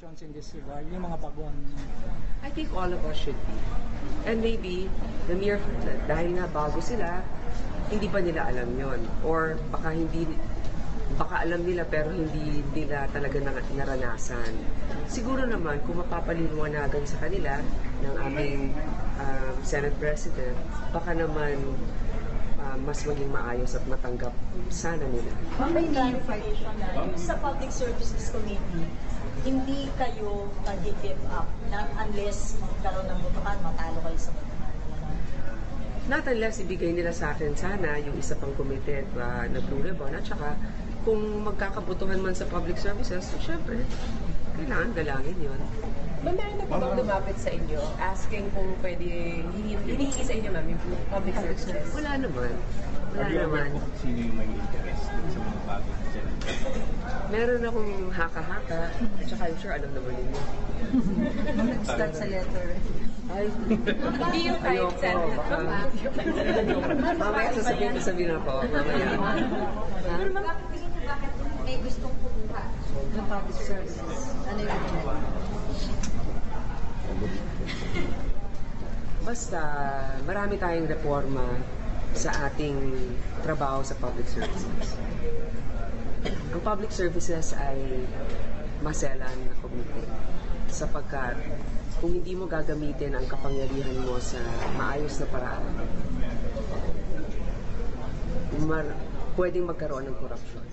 actions in this regard, yung mga bagon? I think all of us should be. And maybe, the mere, dahil nga bago sila, hindi pa nila alam yon. Or baka alam nila pero hindi nila talaga naranasan. Siguro naman, kung mapapaliwanagan sa kanila ng aming Senate President, baka naman mas maging maayos at matanggap sana nila. May clarification na sa Public Services Committee, hindi kayo mag-give up unless magkaroon ng botohan, matalo kayo sa botohan. Not unless ibigay nila sa akin sana yung isa pang committed na Blue Ribbon. At saka, kung magkakabutuhan man sa public services, so syempre, kailangan galangin yun. Meron na po bang lumapit sa inyo asking kung pwede hinihingi sa inyo, ma'am, yung public services? Wala naman. Wala naman. Sino yung may interest sa mga bagong senator? Meron akong haka-haka. At saka I'm sure alam naman ninyo. Nag-start sa letter. Ay, Hindi yung type ayoko. senator. Mamaya sasabihin ako. Mamaya. Pero bakit tingin niyo bakit may gustong kumuha ng public services? Ano yung Basta, marami tayong reforma sa ating trabaho sa public services. Ang public services ay maselan na committee sapagkat kung hindi mo gagamitin ang kapangyarihan mo sa maayos na paraan, pwedeng magkaroon ng korupsyon.